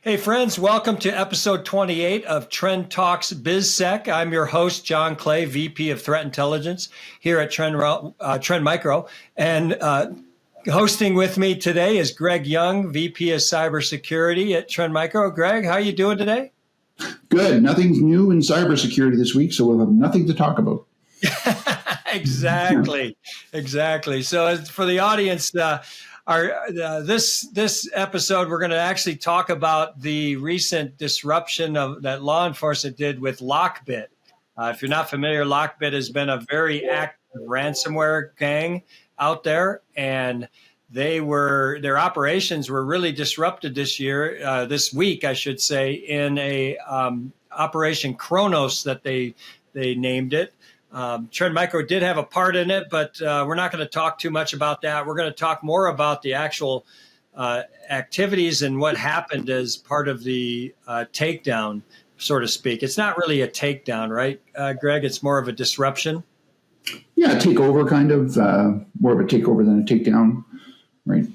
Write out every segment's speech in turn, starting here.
Hey friends, welcome to episode 28 of Trend Talks BizSec. I'm your host, Jon Clay, VP of Threat Intelligence here at Trend Micro. And hosting with me today is Greg Young, VP of Cybersecurity at Trend Micro. Greg, how are you doing today? Good. Nothing's new in cybersecurity this week, so we'll have nothing to talk about. Exactly. So for the audience, this episode, we're going to actually talk about the recent disruption that law enforcement did with Lockbit. If you're not familiar, Lockbit has been a very active ransomware gang out there, and their operations were really disrupted this week, I should say, in a Operation Cronos that they named it. Trend Micro did have a part in it, but we're not going to talk too much about that. We're going to talk more about the actual activities and what happened as part of the takedown, so to speak. It's not really a takedown, right, Greg? It's more of a disruption. Yeah, a takeover, kind of more of a takeover than a takedown, right?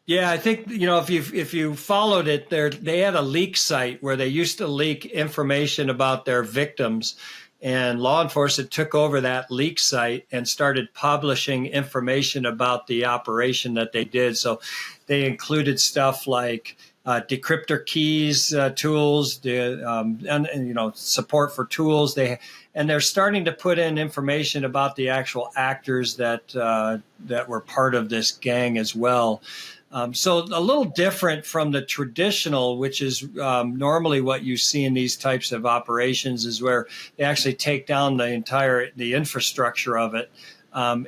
Yeah, I think, if you followed it, they had a leak site where they used to leak information about their victims. And law enforcement took over that leak site and started publishing information about the operation that they did. So they included stuff like decryptor keys, tools, support for tools. They're starting to put in information about the actual actors that were part of this gang as well. So a little different from the traditional, which is normally what you see in these types of operations, is where they actually take down the infrastructure of it.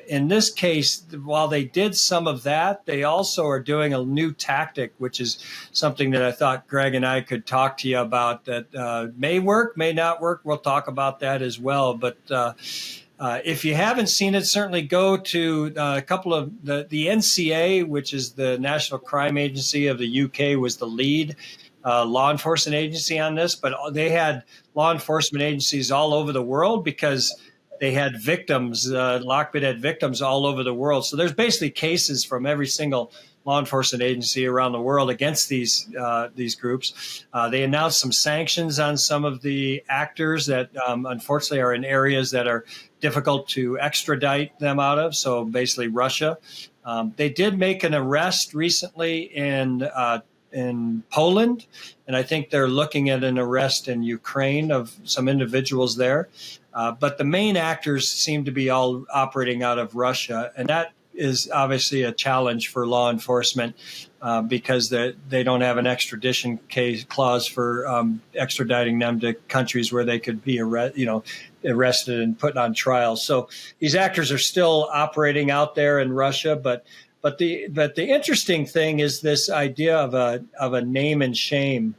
In this case, while they did some of that, they also are doing a new tactic, which is something that I thought Greg and I could talk to you about that may work, may not work. We'll talk about that as well. But if you haven't seen it, certainly go to a couple of the NCA, which is the National Crime Agency of the UK, was the lead law enforcement agency on this. But they had law enforcement agencies all over the world because they had victims. Lockbit had victims all over the world. So there's basically cases from every single law enforcement agency around the world against these groups. They announced some sanctions on some of the actors that unfortunately are in areas that are difficult to extradite them out of. So basically Russia. They did make an arrest recently in Poland, and I think they're looking at an arrest in Ukraine of some individuals there. But the main actors seem to be all operating out of Russia, and that is obviously a challenge for law enforcement because they don't have an extradition clause for extraditing them to countries where they could be arrested and put on trial. So these actors are still operating out there in Russia, but the interesting thing is this idea of a name and shame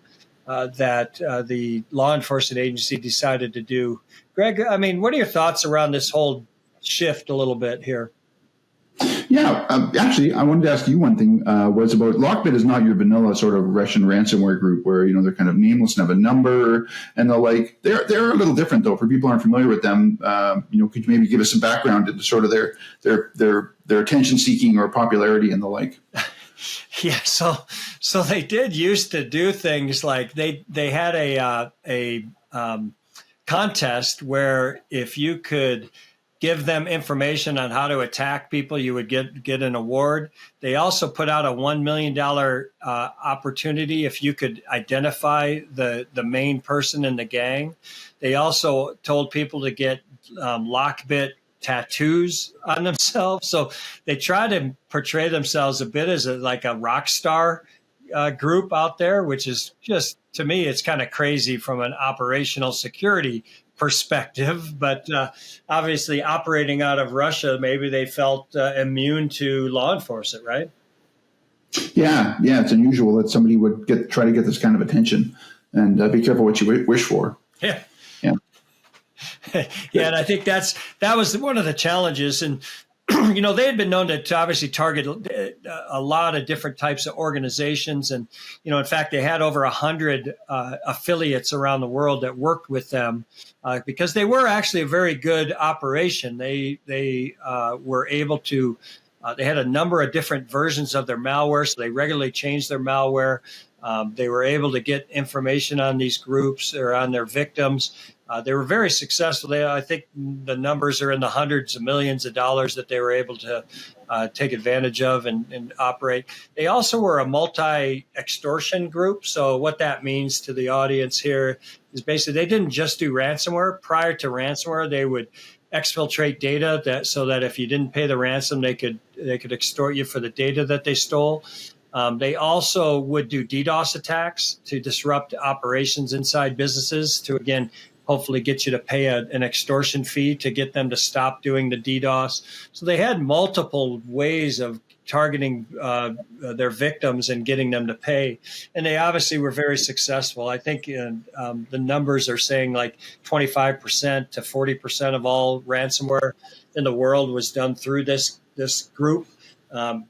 that the law enforcement agency decided to do. Greg, I mean, what are your thoughts around this whole shift a little bit here? Yeah, actually, I wanted to ask you one thing. Was about Lockbit is not your vanilla sort of Russian ransomware group where they're kind of nameless and have a number and they're a little different though. For people who aren't familiar with them, could you maybe give us some background into sort of their attention seeking or popularity and the like? Yeah, so they did used to do things like they had a contest where if you could give them information on how to attack people, you would get an award. They also put out a $1 million opportunity if you could identify the main person in the gang. They also told people to get Lockbit tattoos on themselves. So they try to portray themselves a bit as like a rock star group out there, which is just, to me, it's kind of crazy from an operational security perspective, but obviously operating out of Russia, maybe they felt immune to law enforcement, right? Yeah, it's unusual that somebody would try to get this kind of attention, and be careful what you wish for. Yeah. Yeah, and I think that was one of the challenges, and they had been known to obviously target a lot of different types of organizations. And, in fact, they had over 100 affiliates around the world that worked with them because they were actually a very good operation. They were able to, they had a number of different versions of their malware, so they regularly changed their malware. They were able to get information on these groups or on their victims. They were very successful. I think the numbers are in the hundreds of millions of dollars that they were able to take advantage of and operate. They also were a multi-extortion group. So what that means to the audience here is basically they didn't just do ransomware. Prior to ransomware, they would exfiltrate data so that if you didn't pay the ransom, they could extort you for the data that they stole. They also would do DDoS attacks to disrupt operations inside businesses to, again, hopefully get you to pay an extortion fee to get them to stop doing the DDoS. So they had multiple ways of targeting their victims and getting them to pay. And they obviously were very successful. I think the numbers are saying like 25% to 40% of all ransomware in the world was done through this group. So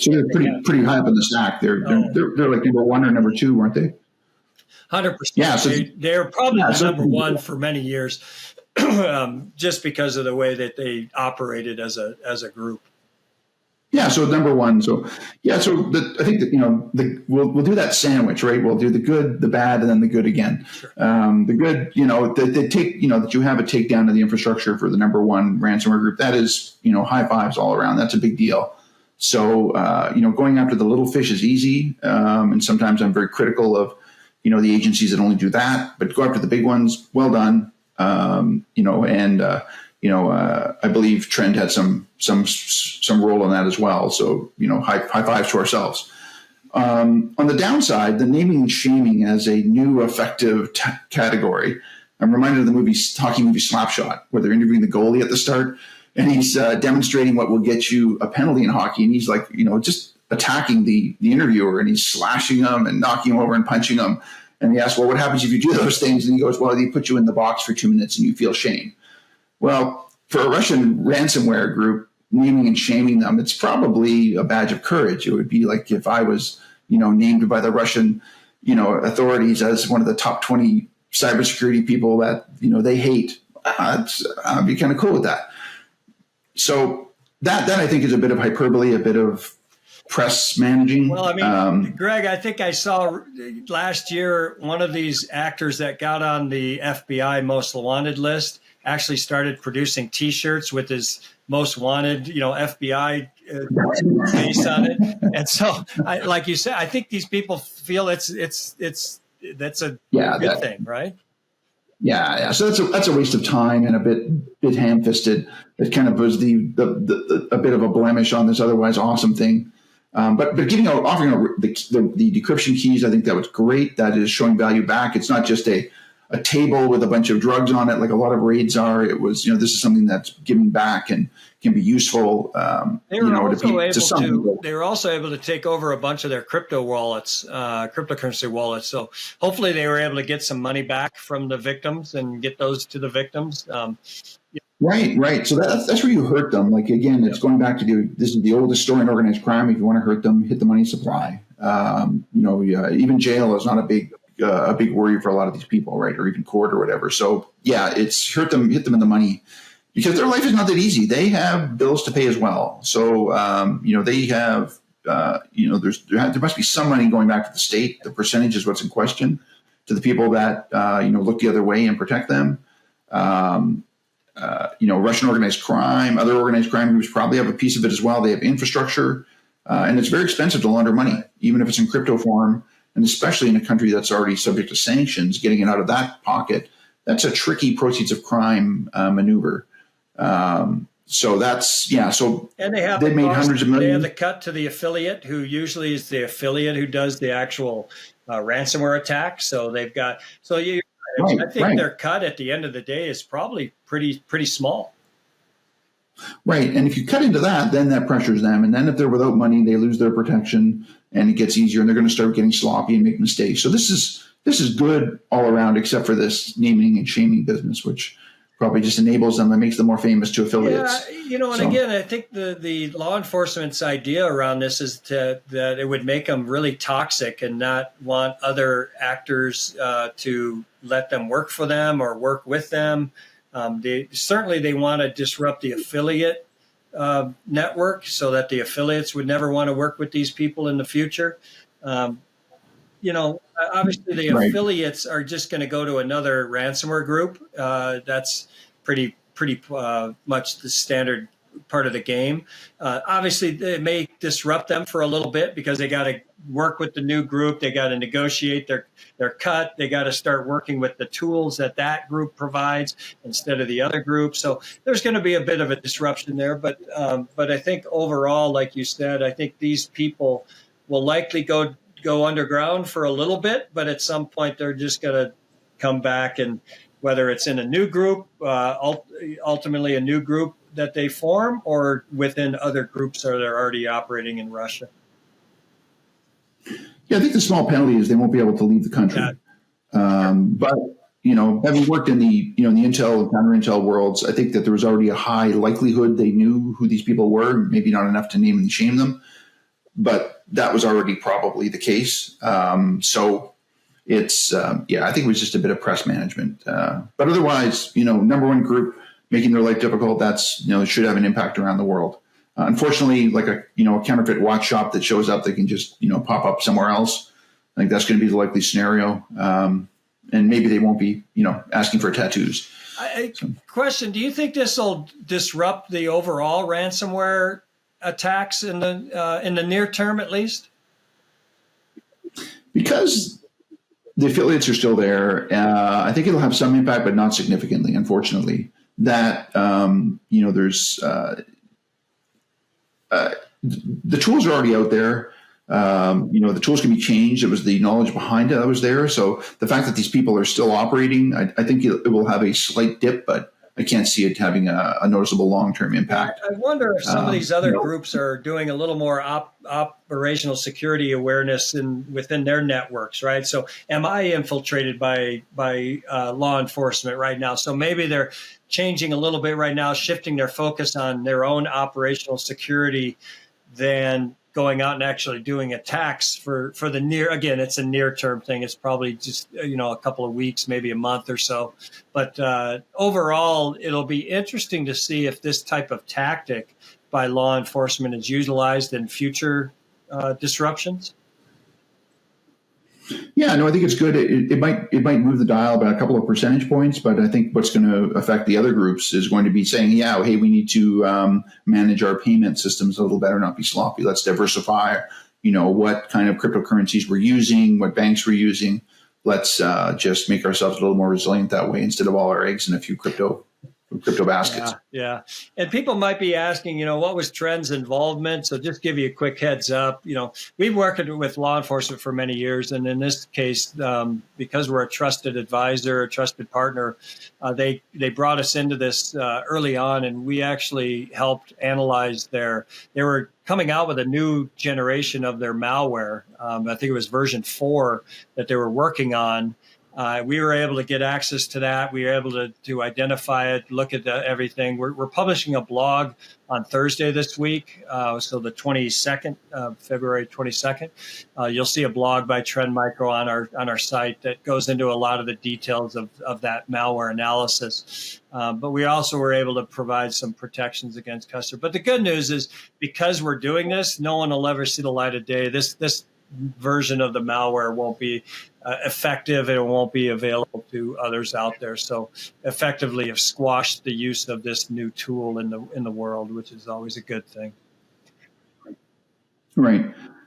they're pretty high up in the stack. They're like number one or number two, weren't they? 100%. Yeah, so they're probably the number one for many years, just because of the way that they operated as a group. Yeah, so number one. So yeah, so I think that we'll do that sandwich, right? We'll do the good, the bad, and then the good again. Sure. The good, they take that you have a takedown of the infrastructure for the number one ransomware group. That is high fives all around. That's a big deal. So going after the little fish is easy, and sometimes I'm very critical of the agencies that only do that, but go after the big ones. Well done. I believe Trend had some role in that as well. So, high fives to ourselves. On the downside, the naming and shaming as a new effective category. I'm reminded of the hockey movie Slapshot, where they're interviewing the goalie at the start, and he's demonstrating what will get you a penalty in hockey. And he's like, just attacking the interviewer, and he's slashing them and knocking him over and punching him. And he asks, well, what happens if you do those things? And he goes, well, they put you in the box for 2 minutes and you feel shame. Well, for a Russian ransomware group, naming and shaming them, it's probably a badge of courage. It would be like if I was, named by the Russian, authorities as one of the top 20 cybersecurity people that, they hate. I'd be kind of cool with that. So that I think is a bit of hyperbole, a bit of press managing. Well, I mean, Greg, I think I saw last year one of these actors that got on the FBI most wanted list actually started producing T-shirts with his most wanted, FBI face on it. And so, like you said, I think these people feel that's a good thing, right? Yeah. So that's a waste of time and a bit ham-fisted. It kind of was the a bit of a blemish on this otherwise awesome thing. But offering the decryption keys, I think that was great. That is showing value back. It's not just a table with a bunch of drugs on it, like a lot of raids are. It was, this is something that's giving back and can be useful. They were also able to take over a bunch of their crypto wallets, cryptocurrency wallets. So hopefully they were able to get some money back from the victims and get those to the victims. Right. So that's where you hurt them. Like, again, it's going back to this is the oldest story in organized crime. If you want to hurt them, hit the money supply. Even jail is not a big worry for a lot of these people, right? Or even court or whatever. So yeah, it's hit them in the money because their life is not that easy. They have bills to pay as well. So, they have, there must be some money going back to the state. The percentage is what's in question to the people that, look the other way and protect them. Russian organized crime, other organized crime groups probably have a piece of it as well. They have infrastructure, and it's very expensive to launder money, even if it's in crypto form, and especially in a country that's already subject to sanctions, getting it out of that pocket, that's a tricky proceeds of crime maneuver. So that's, So and they made hundreds of millions. They have the cut to the affiliate, who usually is the affiliate who does the actual ransomware attack. So they've got, I think their cut at the end of the day is probably pretty small. Right. And if you cut into that, then that pressures them. And then if they're without money, they lose their protection and it gets easier and they're going to start getting sloppy and make mistakes. So this is good all around, except for this naming and shaming business, which probably just enables them and makes them more famous to affiliates. Again, I think the law enforcement's idea around this is that it would make them really toxic and not want other actors to let them work for them or work with them. They want to disrupt the affiliate network so that the affiliates would never want to work with these people in the future. Obviously the Right. affiliates are just going to go to another ransomware group. That's pretty much the standard part of the game. Obviously, it may disrupt them for a little bit because they got to work with the new group. They got to negotiate their cut. They got to start working with the tools that group provides instead of the other group. So there's going to be a bit of a disruption there. But I think overall, like you said, I think these people will likely go underground for a little bit, but at some point they're just going to come back, and whether it's in a new group, ultimately a new group that they form, or within other groups that are already operating in Russia. Yeah, I think the small penalty is they won't be able to leave the country. But having worked in the the intel and counter intel worlds, I think that there was already a high likelihood they knew who these people were. Maybe not enough to name and shame them, but that was already probably the case. So it's I think it was just a bit of press management. But otherwise, number one group making their life difficult. That's should have an impact around the world. Unfortunately, like a counterfeit watch shop that shows up that can just pop up somewhere else. I think that's going to be the likely scenario. And maybe they won't be asking for tattoos. Question: do you think this will disrupt the overall ransomware attacks in the near term, at least? Because the affiliates are still there, I think it'll have some impact, but not significantly. Unfortunately, that there's the tools are already out there. The tools can be changed. It was the knowledge behind it that was there. So the fact that these people are still operating, I think it will have a slight dip, but I can't see it having a noticeable long-term impact. I wonder if some of these other groups are doing a little more operational security awareness within their networks, right? So am I infiltrated by law enforcement right now? So maybe they're changing a little bit right now, shifting their focus on their own operational security than going out and actually doing attacks for the again, it's a near term thing. It's probably just, a couple of weeks, maybe a month or so. But overall, it'll be interesting to see if this type of tactic by law enforcement is utilized in future disruptions. Yeah, no, I think it's good. It might move the dial by a couple of percentage points, but I think what's going to affect the other groups is going to be saying, hey, we need to manage our payment systems a little better, not be sloppy. Let's diversify, what kind of cryptocurrencies we're using, what banks we're using. Let's just make ourselves a little more resilient that way instead of all our eggs in a few crypto baskets. Yeah. And people might be asking, what was Trend's involvement? So just give you a quick heads up. We've worked with law enforcement for many years. And in this case, because we're a trusted advisor, a trusted partner, they brought us into this early on, and we actually helped analyze they were coming out with a new generation of their malware. I think it was version 4 that they were working on. We were able to get access to that. We were able to identify it, look at everything. We're publishing a blog on Thursday this week, so the 22nd, February 22nd. You'll see a blog by Trend Micro on our site that goes into a lot of the details of that malware analysis. But we also were able to provide some protections against customers. But the good news is, because we're doing this, no one will ever see the light of day. This version of the malware won't be effective, and it won't be available to others out there. So effectively have squashed the use of this new tool in the world, which is always a good thing. Right.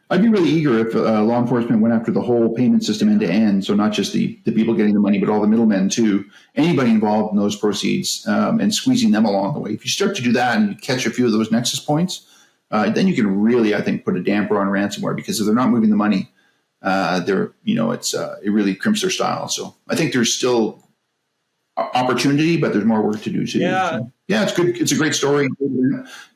I'd be really eager if law enforcement went after the whole payment system end to end. So not just the people getting the money, but all the middlemen too. Anybody involved in those proceeds, and squeezing them along the way. If you start to do that and you catch a few of those nexus points, then you can really, I think, put a damper on ransomware, because if they're not moving the money, it really crimps their style. So I think there's still opportunity, but there's more work to do too. Yeah, so, it's good. It's a great story,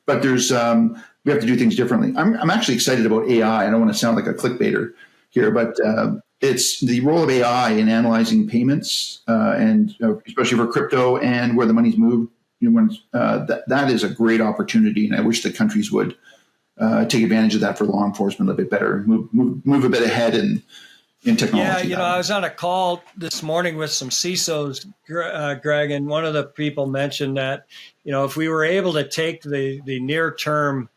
but there's we have to do things differently. I'm actually excited about AI. I don't want to sound like a clickbaiter here, but it's the role of AI in analyzing payments, and especially for crypto and where the money's moved. That is a great opportunity, and I wish the countries would take advantage of that for law enforcement a bit better, move a bit ahead in technology. Yeah, I was on a call this morning with some CISOs, Greg, and one of the people mentioned that, if we were able to take the near term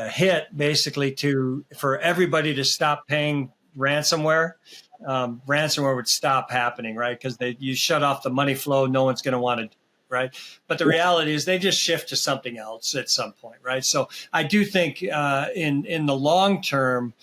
hit, basically for everybody to stop paying ransomware, ransomware would stop happening, right? Because you shut off the money flow, no one's going to want to, right? But the reality is they just shift to something else at some point, right? So I do think in the long term,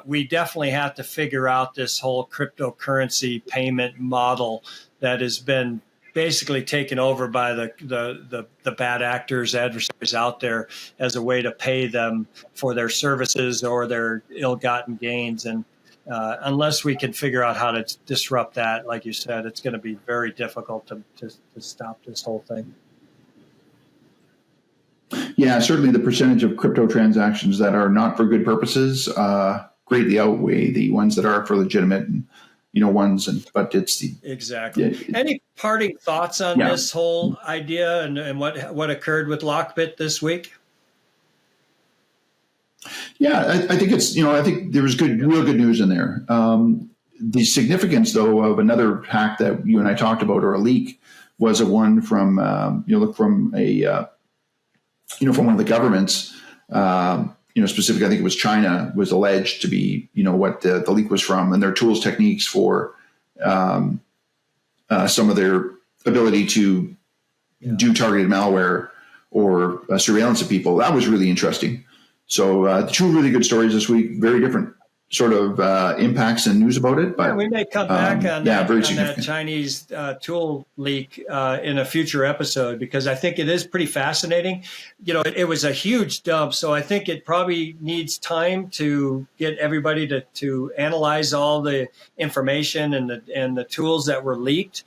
we definitely have to figure out this whole cryptocurrency payment model that has been basically taken over by the bad actors, adversaries out there as a way to pay them for their services or their ill-gotten gains. And unless we can figure out how to disrupt that, like you said, it's going to be very difficult to stop this whole thing. Yeah, certainly the percentage of crypto transactions that are not for good purposes greatly outweigh the ones that are for legitimate ones. But it's the exactly. Yeah, Any parting thoughts on this whole idea and what occurred with Lockbit this week? Yeah, I think it's I think there was real good news in there. The significance, though, of another hack that you and I talked about, or a leak, was a one from from one of the governments. Specifically, I think it was China, was alleged to be, what the leak was from, and their tools, techniques for some of their ability to do targeted malware or surveillance of people. That was really interesting. So two really good stories this week, very different sort of impacts and news about it. But we may come back on that Chinese tool leak in a future episode, because I think it is pretty fascinating. It was a huge dump, so I think it probably needs time to get everybody to analyze all the information and the tools that were leaked.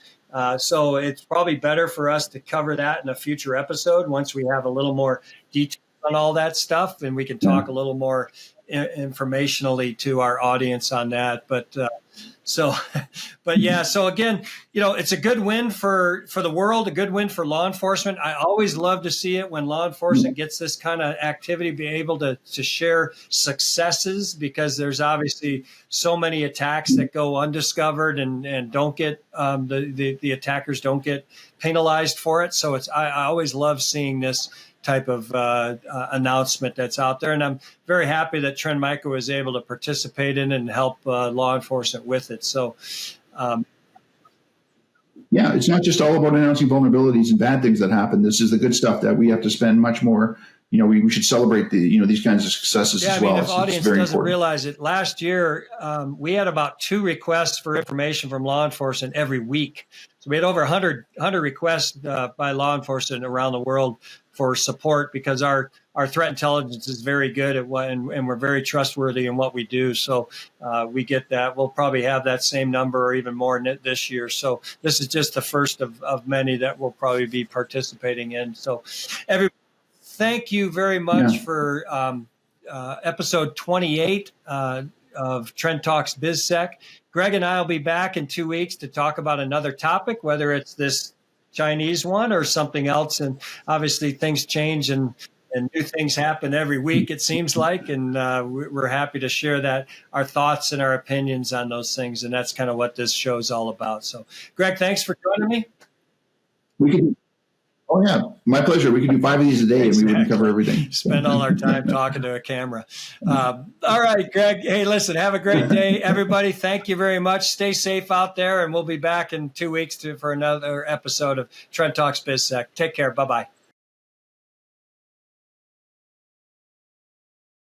So it's probably better for us to cover that in a future episode once we have a little more detail on all that stuff, and we can talk a little more informationally to our audience on that. But so again, it's a good win for the world, a good win for law enforcement. I always love to see it when law enforcement gets this kind of activity, be able to share successes, because there's obviously so many attacks that go undiscovered and don't get the attackers don't get penalized for it. So I always love seeing this type of announcement that's out there. And I'm very happy that Trend Micro was able to participate in and help law enforcement with it. So, it's not just all about announcing vulnerabilities and bad things that happen. This is the good stuff that we have to spend much more. We should celebrate these kinds of successes as well. If the audience doesn't realize it, last year we had about 2 requests for information from law enforcement every week. So we had over 100 requests by law enforcement around the world for support, because our threat intelligence is very good at and we're very trustworthy in what we do. So we get that. We'll probably have that same number or even more this year. So this is just the first of many that we'll probably be participating in. So thank you very much for episode 28 of Trend Talks BizSec. Greg and I will be back in 2 weeks to talk about another topic, whether it's this Chinese one or something else. And obviously things change and new things happen every week, it seems like. And we're happy to share our thoughts and our opinions on those things. And that's kind of what this show is all about. So, Greg, thanks for joining me. Oh, yeah. My pleasure. We could do 5 of these a day and we wouldn't cover everything. Spend all our time talking to a camera. All right, Greg. Hey, listen, have a great day, everybody. Thank you very much. Stay safe out there, and we'll be back in 2 weeks for another episode of Trend Talks BizSec. Take care. Bye-bye.